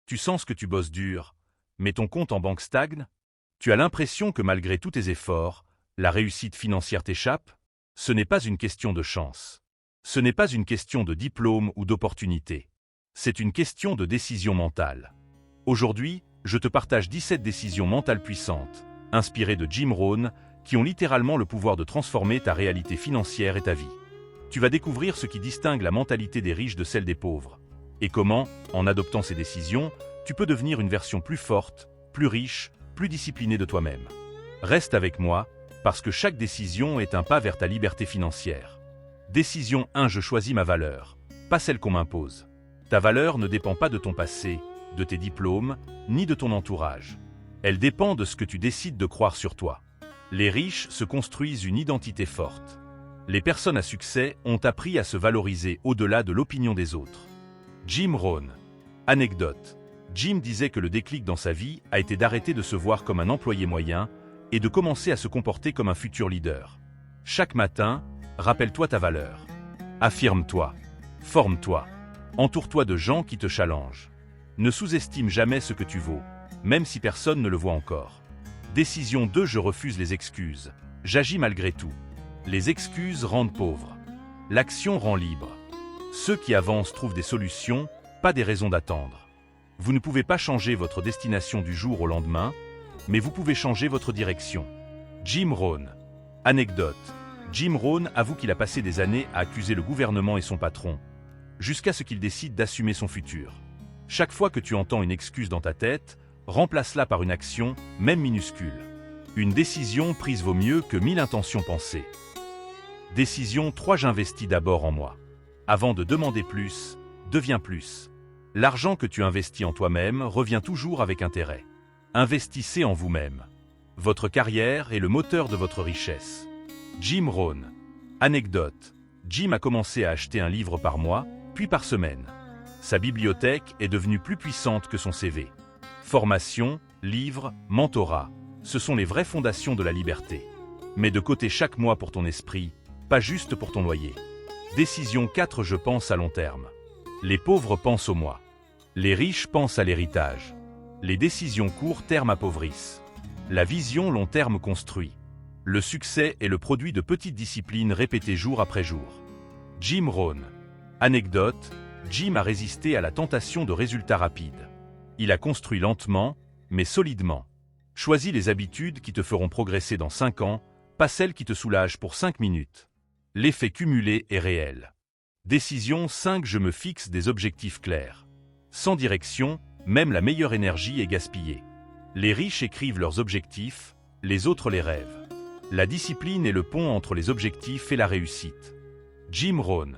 Tu sens que tu bosses dur, mais ton compte en banque stagne? Tu as l'impression que malgré tous tes efforts, la réussite financière t'échappe? Ce n'est pas une question de chance. Ce n'est pas une question de diplôme ou d'opportunité. C'est une question de décision mentale. Aujourd'hui, je te partage 17 décisions mentales puissantes, inspirées de Jim Rohn, qui ont littéralement le pouvoir de transformer ta réalité financière et ta vie. Tu vas découvrir ce qui distingue la mentalité des riches de celle des pauvres, et comment, en adoptant ces décisions, tu peux devenir une version plus forte, plus riche, plus disciplinée de toi-même. Reste avec moi, parce que chaque décision est un pas vers ta liberté financière. Décision 1. Je choisis ma valeur, pas celle qu'on m'impose. Ta valeur ne dépend pas de ton passé, de tes diplômes, ni de ton entourage. Elle dépend de ce que tu décides de croire sur toi. Les riches se construisent une identité forte. Les personnes à succès ont appris à se valoriser au-delà de l'opinion des autres. Jim Rohn. Anecdote. Jim disait que le déclic dans sa vie a été d'arrêter de se voir comme un employé moyen et de commencer à se comporter comme un futur leader. Chaque matin, rappelle-toi ta valeur. Affirme-toi. Forme-toi. Entoure-toi de gens qui te challengent. Ne sous-estime jamais ce que tu vaux, même si personne ne le voit encore. Décision 2. Je refuse les excuses. J'agis malgré tout. Les excuses rendent pauvre. L'action rend libre. Ceux qui avancent trouvent des solutions, pas des raisons d'attendre. Vous ne pouvez pas changer votre destination du jour au lendemain, mais vous pouvez changer votre direction. Jim Rohn. Anecdote. Jim Rohn avoue qu'il a passé des années à accuser le gouvernement et son patron, jusqu'à ce qu'il décide d'assumer son futur. Chaque fois que tu entends une excuse dans ta tête, remplace-la par une action, même minuscule. Une décision prise vaut mieux que 1000 intentions pensées. Décision 3. J'investis d'abord en moi. Avant de demander plus, deviens plus. L'argent que tu investis en toi-même revient toujours avec intérêt. Investissez en vous-même. Votre carrière est le moteur de votre richesse. Jim Rohn. Anecdote. Jim a commencé à acheter un livre par mois, puis par semaine. Sa bibliothèque est devenue plus puissante que son CV. Formation, livres, mentorat, ce sont les vraies fondations de la liberté. Mets de côté chaque mois pour ton esprit, pas juste pour ton loyer. Décision 4. Je pense à long terme. Les pauvres pensent au mois. Les riches pensent à l'héritage. Les décisions court terme appauvrissent. La vision long terme construit. Le succès est le produit de petites disciplines répétées jour après jour. Jim Rohn. Anecdote. Jim a résisté à la tentation de résultats rapides. Il a construit lentement, mais solidement. Choisis les habitudes qui te feront progresser dans 5 ans, pas celles qui te soulagent pour 5 minutes. L'effet cumulé est réel. Décision 5. Je me fixe des objectifs clairs. Sans direction, même la meilleure énergie est gaspillée. Les riches écrivent leurs objectifs, les autres les rêvent. La discipline est le pont entre les objectifs et la réussite. Jim Rohn.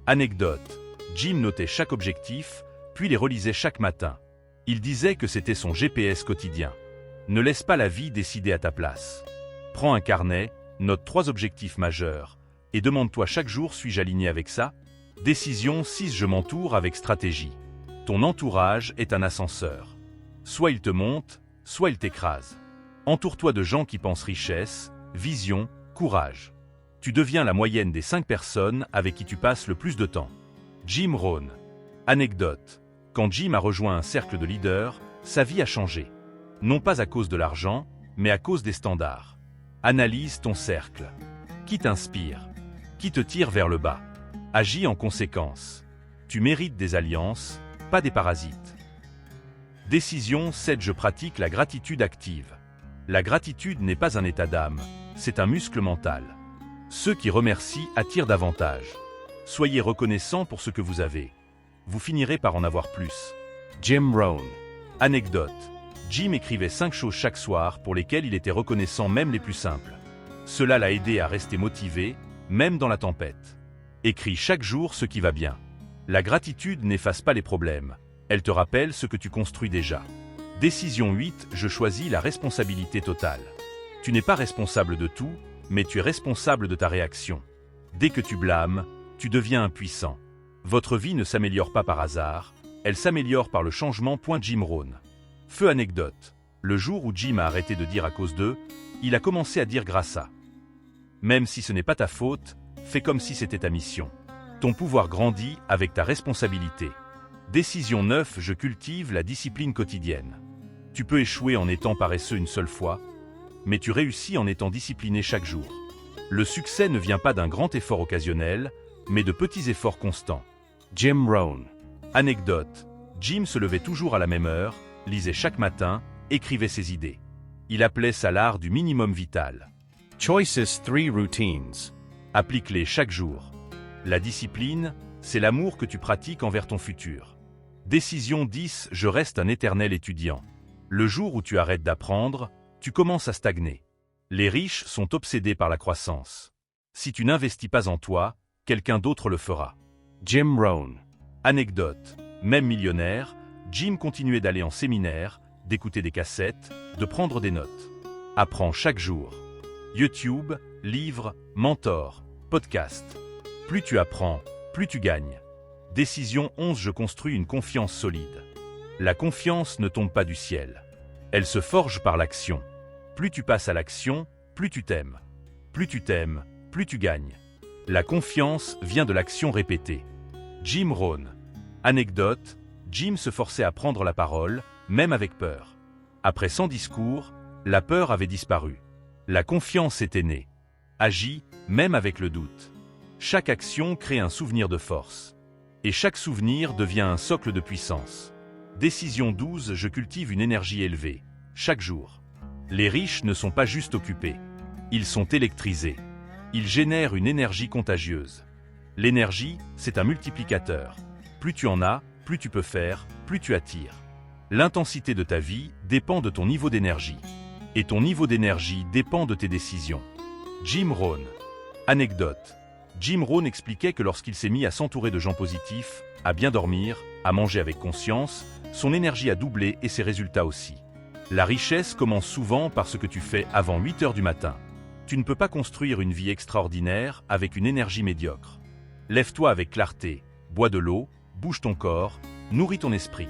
Anecdote. Jim notait chaque objectif, puis les relisait chaque matin. Il disait que c'était son GPS quotidien. Ne laisse pas la vie décider à ta place. Prends un carnet, note 3 objectifs majeurs, et demande-toi chaque jour: suis-je aligné avec ça? Décision 6. Je m'entoure avec stratégie. Ton entourage est un ascenseur. Soit il te monte, soit il t'écrase. Entoure-toi de gens qui pensent richesse, vision, courage. Tu deviens la moyenne des 5 personnes avec qui tu passes le plus de temps. Jim Rohn. Anecdote. Quand Jim a rejoint un cercle de leaders, sa vie a changé. Non pas à cause de l'argent, mais à cause des standards. Analyse ton cercle. Qui t'inspire? Qui te tire vers le bas? Agis en conséquence. Tu mérites des alliances, pas des parasites. Décision 7. Je pratique la gratitude active. La gratitude n'est pas un état d'âme, c'est un muscle mental. Ceux qui remercient attirent davantage. Soyez reconnaissants pour ce que vous avez. Vous finirez par en avoir plus. Jim Rohn. Anecdote. Jim écrivait 5 choses chaque soir pour lesquelles il était reconnaissant, même les plus simples. Cela l'a aidé à rester motivé, même dans la tempête. Écris chaque jour ce qui va bien. La gratitude n'efface pas les problèmes. Elle te rappelle ce que tu construis déjà. Décision 8. Je choisis la responsabilité totale. Tu n'es pas responsable de tout, mais tu es responsable de ta réaction. Dès que tu blâmes, tu deviens impuissant. Votre vie ne s'améliore pas par hasard, elle s'améliore par le changement. Jim Rohn. Feu anecdote. Le jour où Jim a arrêté de dire à cause d'eux, il a commencé à dire grâce à. Même si ce n'est pas ta faute, fais comme si c'était ta mission. Ton pouvoir grandit avec ta responsabilité. Décision 9, je cultive la discipline quotidienne. Tu peux échouer en étant paresseux une seule fois, mais tu réussis en étant discipliné chaque jour. Le succès ne vient pas d'un grand effort occasionnel, mais de petits efforts constants. Jim Rohn. Anecdote. Jim se levait toujours à la même heure, lisait chaque matin, écrivait ses idées. Il appelait ça l'art du minimum vital. Choices 3 routines. Applique-les chaque jour. La discipline, c'est l'amour que tu pratiques envers ton futur. Décision 10, je reste un éternel étudiant. Le jour où tu arrêtes d'apprendre, tu commences à stagner. Les riches sont obsédés par la croissance. Si tu n'investis pas en toi, quelqu'un d'autre le fera. Jim Rohn. Anecdote. Même millionnaire, Jim continuait d'aller en séminaire, d'écouter des cassettes, de prendre des notes. Apprends chaque jour. YouTube, livres, mentors, podcasts. Plus tu apprends, plus tu gagnes. Décision 11, je construis une confiance solide. La confiance ne tombe pas du ciel. Elle se forge par l'action. Plus tu passes à l'action, plus tu t'aimes. Plus tu t'aimes, plus tu gagnes. La confiance vient de l'action répétée. Jim Rohn. Anecdote, Jim se forçait à prendre la parole, même avec peur. Après 100 discours, la peur avait disparu. La confiance était née. Agis, même avec le doute. Chaque action crée un souvenir de force. Et chaque souvenir devient un socle de puissance. Décision 12, je cultive une énergie élevée, chaque jour. Les riches ne sont pas juste occupés. Ils sont électrisés. Ils génèrent une énergie contagieuse. L'énergie, c'est un multiplicateur. Plus tu en as, plus tu peux faire, plus tu attires. L'intensité de ta vie dépend de ton niveau d'énergie. Et ton niveau d'énergie dépend de tes décisions. Jim Rohn. Anecdote. Jim Rohn expliquait que lorsqu'il s'est mis à s'entourer de gens positifs, à bien dormir, à manger avec conscience, son énergie a doublé et ses résultats aussi. La richesse commence souvent par ce que tu fais avant 8 heures du matin. Tu ne peux pas construire une vie extraordinaire avec une énergie médiocre. Lève-toi avec clarté, bois de l'eau, bouge ton corps, nourris ton esprit.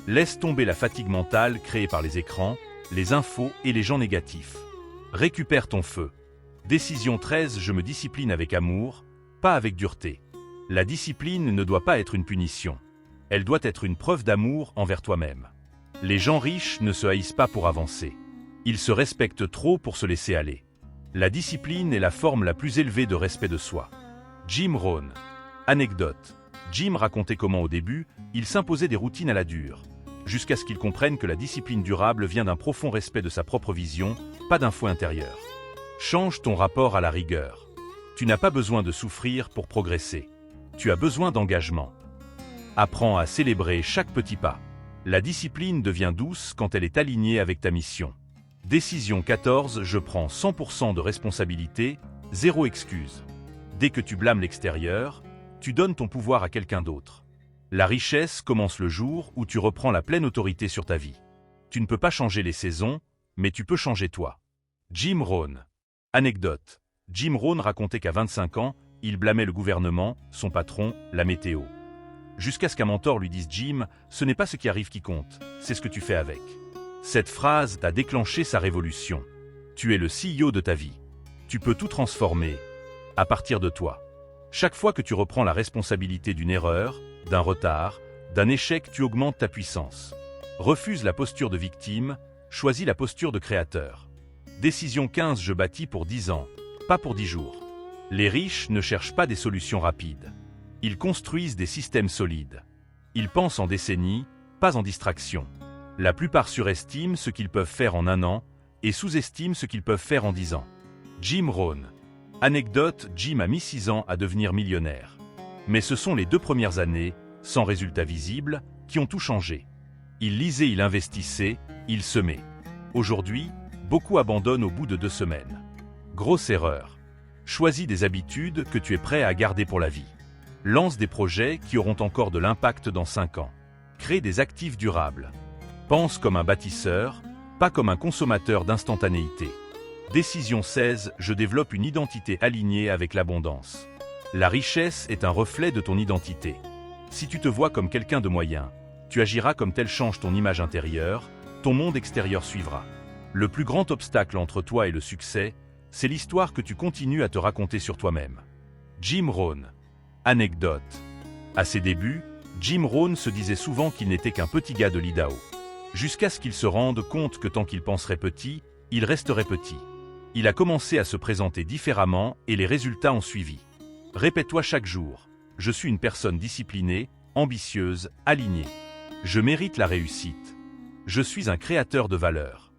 Laisse tomber la fatigue mentale créée par les écrans, les infos et les gens négatifs. Récupère ton feu. Décision 13, je me discipline avec amour, pas avec dureté. La discipline ne doit pas être une punition. Elle doit être une preuve d'amour envers toi-même. Les gens riches ne se haïssent pas pour avancer. Ils se respectent trop pour se laisser aller. La discipline est la forme la plus élevée de respect de soi. Jim Rohn. Anecdote. Jim racontait comment au début, il s'imposait des routines à la dure, jusqu'à ce qu'il comprenne que la discipline durable vient d'un profond respect de sa propre vision, pas d'un fouet intérieur. Change ton rapport à la rigueur. Tu n'as pas besoin de souffrir pour progresser. Tu as besoin d'engagement. Apprends à célébrer chaque petit pas. La discipline devient douce quand elle est alignée avec ta mission. Décision 14, je prends 100% de responsabilité, zéro excuse. Dès que tu blâmes l'extérieur, tu donnes ton pouvoir à quelqu'un d'autre. La richesse commence le jour où tu reprends la pleine autorité sur ta vie. Tu ne peux pas changer les saisons, mais tu peux changer toi. Jim Rohn. Anecdote. Jim Rohn racontait qu'à 25 ans, il blâmait le gouvernement, son patron, la météo. Jusqu'à ce qu'un mentor lui dise « Jim, ce n'est pas ce qui arrive qui compte, c'est ce que tu fais avec ». Cette phrase a déclenché sa révolution. Tu es le CEO de ta vie. Tu peux tout transformer à partir de toi. Chaque fois que tu reprends la responsabilité d'une erreur, d'un retard, d'un échec, tu augmentes ta puissance. Refuse la posture de victime, choisis la posture de créateur. Décision 15, je bâtis pour 10 ans, pas pour 10 jours. Les riches ne cherchent pas des solutions rapides. Ils construisent des systèmes solides. Ils pensent en décennies, pas en distraction. La plupart surestiment ce qu'ils peuvent faire en 1 an et sous-estiment ce qu'ils peuvent faire en 10 ans. Jim Rohn. Anecdote, Jim a mis 6 ans à devenir millionnaire. Mais ce sont les 2 premières années, sans résultat visible, qui ont tout changé. Il lisait, il investissait, il semait. Aujourd'hui, beaucoup abandonnent au bout de 2 semaines. Grosse erreur. Choisis des habitudes que tu es prêt à garder pour la vie. Lance des projets qui auront encore de l'impact dans 5 ans. Crée des actifs durables. Pense comme un bâtisseur, pas comme un consommateur d'instantanéité. Décision 16, je développe une identité alignée avec l'abondance. La richesse est un reflet de ton identité. Si tu te vois comme quelqu'un de moyen, tu agiras comme tel. Change ton image intérieure, ton monde extérieur suivra. Le plus grand obstacle entre toi et le succès, c'est l'histoire que tu continues à te raconter sur toi-même. Jim Rohn. Anecdote. À ses débuts, Jim Rohn se disait souvent qu'il n'était qu'un petit gars de l'Idaho. Jusqu'à ce qu'il se rende compte que tant qu'il penserait petit, il resterait petit. Il a commencé à se présenter différemment et les résultats ont suivi. Répète-toi chaque jour. Je suis une personne disciplinée, ambitieuse, alignée. Je mérite la réussite. Je suis un créateur de valeur.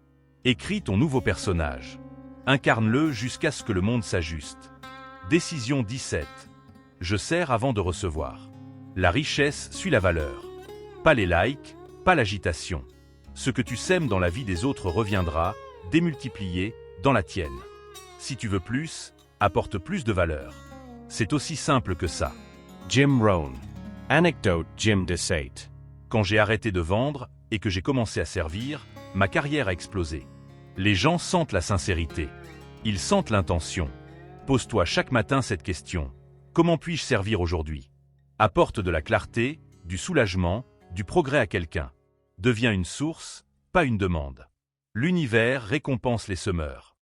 Écris ton nouveau personnage. Incarne-le jusqu'à ce que le monde s'ajuste. Décision 17. Je sers avant de recevoir. La richesse suit la valeur. Pas les likes, pas l'agitation. Ce que tu sèmes dans la vie des autres reviendra, démultiplié, dans la tienne. Si tu veux plus, apporte plus de valeur. C'est aussi simple que ça. Jim Rohn. Anecdote Jim DeSate. Quand j'ai arrêté de vendre et que j'ai commencé à servir, ma carrière a explosé. Les gens sentent la sincérité. Ils sentent l'intention. Pose-toi chaque matin cette question. Comment puis-je servir aujourd'hui? Apporte de la clarté, du soulagement, du progrès à quelqu'un. Deviens une source, pas une demande. L'univers récompense les semeurs.